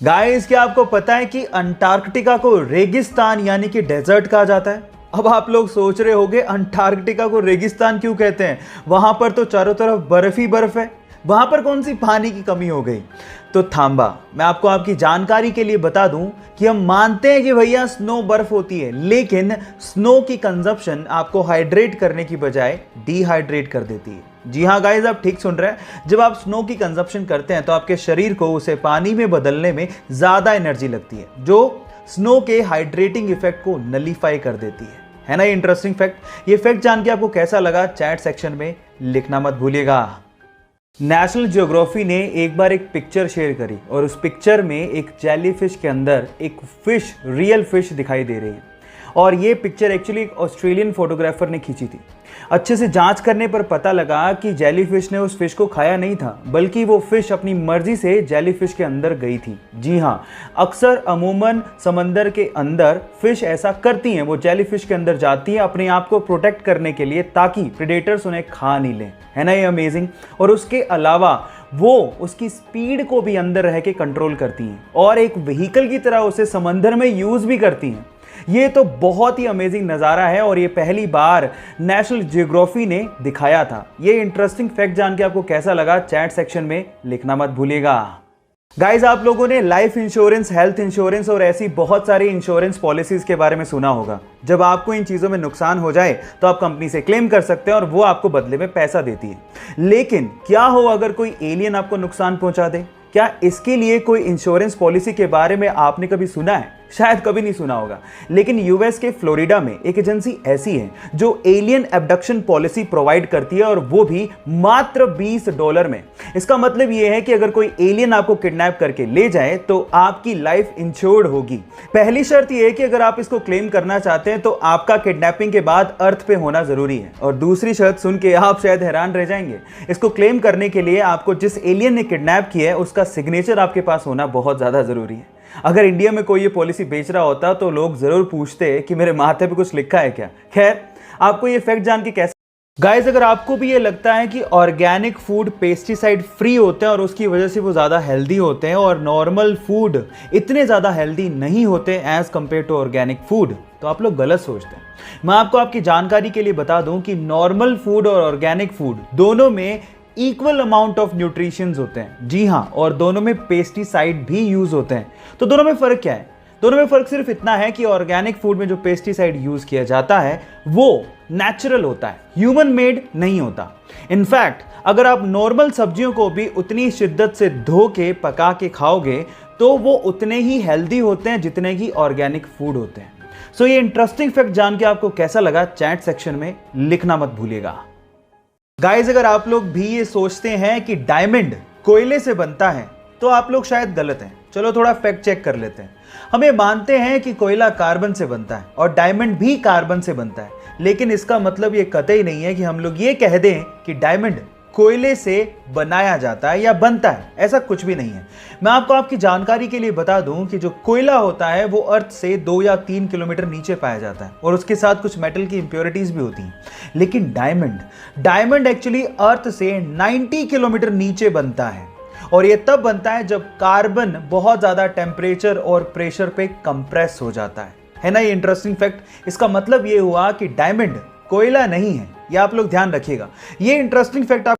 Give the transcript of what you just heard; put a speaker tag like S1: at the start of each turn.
S1: Guys, क्या आपको पता है कि अंटार्कटिका को रेगिस्तान यानी कि डेजर्ट कहा जाता है। अब आप लोग सोच रहे होंगे अंटार्कटिका को रेगिस्तान क्यों कहते हैं, वहां पर तो चारों तरफ बर्फ ही बर्फ है, वहां पर कौन सी पानी की कमी हो गई। तो थांबा, मैं आपको आपकी जानकारी के लिए बता दूं कि हम मानते हैं कि भैया स्नो बर्फ होती है, लेकिन स्नो की कंजप्शन आपको हाइड्रेट करने की बजाय डिहाइड्रेट कर देती है। जी हाँ गाइस, आप ठीक सुन रहे हैं। जब आप स्नो की कंजप्शन करते हैं तो आपके शरीर को उसे पानी में बदलने में ज्यादा एनर्जी लगती है, जो स्नो के हाइड्रेटिंग इफेक्ट को नलीफाई कर देती है ना। ये इंटरेस्टिंग फैक्ट। ये फैक्ट जान के आपको कैसा लगा, चैट सेक्शन में लिखना मत भूलिएगा। नेशनल ज्योग्राफी ने एक बार एक पिक्चर शेयर करी और उस पिक्चर में एक जेलीफिश के अंदर एक फिश, रियल फिश दिखाई दे रही है। और ये पिक्चर एक्चुअली एक ऑस्ट्रेलियन फोटोग्राफर ने खींची थी। अच्छे से जांच करने पर पता लगा कि जेलीफिश ने उस फिश को खाया नहीं था, बल्कि वो फिश अपनी मर्जी से जेलीफिश के अंदर गई थी। जी हाँ, अक्सर अमूमन समंदर के अंदर फिश ऐसा करती हैं, वो जेलीफिश के अंदर जाती हैं अपने आप को प्रोटेक्ट करने के लिए, ताकि प्रेडेटर्स उन्हें खा नहीं लें। है ना ये अमेजिंग। और उसके अलावा वो उसकी स्पीड को भी अंदर रह के कंट्रोल करती हैं और एक व्हीकल की तरह उसे समंदर में यूज भी करती हैं। ये तो बहुत ही अमेजिंग नज़ारा है और ये पहली बार नेशनल ज्योग्राफी ने दिखाया था। ये इंटरेस्टिंग फैक्ट जान के आपको कैसा लगा, चैट सेक्शन में लिखना मत भूलिएगा। गाइज, आप लोगों ने लाइफ इंश्योरेंस, हेल्थ इंश्योरेंस और ऐसी बहुत सारी इंश्योरेंस पॉलिसीज के बारे में सुना होगा। जब आपको इन चीज़ों में नुकसान हो जाए तो आप कंपनी से क्लेम कर सकते हैं और वो आपको बदले में पैसा देती है। लेकिन क्या हो अगर कोई एलियन आपको नुकसान पहुंचा दे? क्या इसके लिए कोई इंश्योरेंस पॉलिसी के बारे में आपने कभी सुना है? शायद कभी नहीं सुना होगा। लेकिन यूएस के फ्लोरिडा में एक एजेंसी ऐसी है जो एलियन एब्डक्शन पॉलिसी प्रोवाइड करती है, और वो भी मात्र $20 में। इसका मतलब ये है कि अगर कोई एलियन आपको किडनैप करके ले जाए तो आपकी लाइफ इंश्योर्ड होगी। पहली शर्त यह है कि अगर आप इसको क्लेम करना चाहते हैं तो आपका किडनैपिंग के बाद अर्थ पे होना जरूरी है। और दूसरी शर्त सुन के आप शायद हैरान रह जाएंगे। इसको क्लेम करने के लिए आपको जिस एलियन ने किडनैप किया है उसका सिग्नेचर आपके पास होना बहुत ज्यादा जरूरी है। अगर इंडिया में कोई ये पॉलिसी बेच रहा होता तो लोग जरूर पूछते कि मेरे माथे पे कुछ लिखा है क्या। खैर, आपको ये फैक्ट जान के कैसा गाइस, अगर आपको भी ये लगता है कि ऑर्गेनिक फूड पेस्टिसाइड फ्री होते हैं और उसकी वजह से वो ज़्यादा हेल्दी होते हैं और नॉर्मल फूड इतने ज़्यादा हेल्दी नहीं होते as compare to organic food, तो आप लोग गलत सोचते हैं। मैं आपको आपकी जानकारी के लिए बता दूं कि नॉर्मल फूड और ऑर्गेनिक फूड दोनों में इक्वल अमाउंट ऑफ न्यूट्रिशंस होते हैं। जी हाँ, और दोनों में पेस्टिसाइड भी यूज होते हैं। तो दोनों में फर्क क्या है? दोनों में फर्क सिर्फ इतना है कि ऑर्गेनिक फूड में जो पेस्टिसाइड यूज किया जाता है वो नेचुरल होता है, ह्यूमन मेड नहीं होता। इनफैक्ट अगर आप नॉर्मल सब्जियों को भी उतनी शिद्दत से धो के पका के खाओगे तो वो उतने ही हेल्दी होते हैं जितने ही ऑर्गेनिक फूड होते हैं। सो ये इंटरेस्टिंग फैक्ट जान के आपको कैसा लगा, चैट सेक्शन में लिखना मत भूलिएगा। गाइज, अगर आप लोग भी ये सोचते हैं कि डायमंड कोयले से बनता है तो आप लोग शायद गलत हैं। चलो थोड़ा फैक्ट चेक कर लेते हैं। हम ये मानते हैं कि कोयला कार्बन से बनता है और डायमंड भी कार्बन से बनता है, लेकिन इसका मतलब ये कतई नहीं है कि हम लोग ये कह दें कि डायमंड कोयले से बनाया जाता है या बनता है। ऐसा कुछ भी नहीं है। मैं आपको आपकी जानकारी के लिए बता दूं कि जो कोयला होता है वो अर्थ से 2 या 3 किलोमीटर नीचे पाया जाता है और उसके साथ कुछ मेटल की इंप्योरिटीज भी होती हैं। लेकिन डायमंड एक्चुअली अर्थ से 90 किलोमीटर नीचे बनता है, और ये तब बनता है जब कार्बन बहुत ज्यादा टेम्परेचर और प्रेशर पे कंप्रेस हो जाता है ना। ये इंटरेस्टिंग फैक्ट। इसका मतलब ये हुआ कि डायमंड कोयला नहीं है, ये आप लोग ध्यान रखिएगा। ये इंटरेस्टिंग फैक्ट आप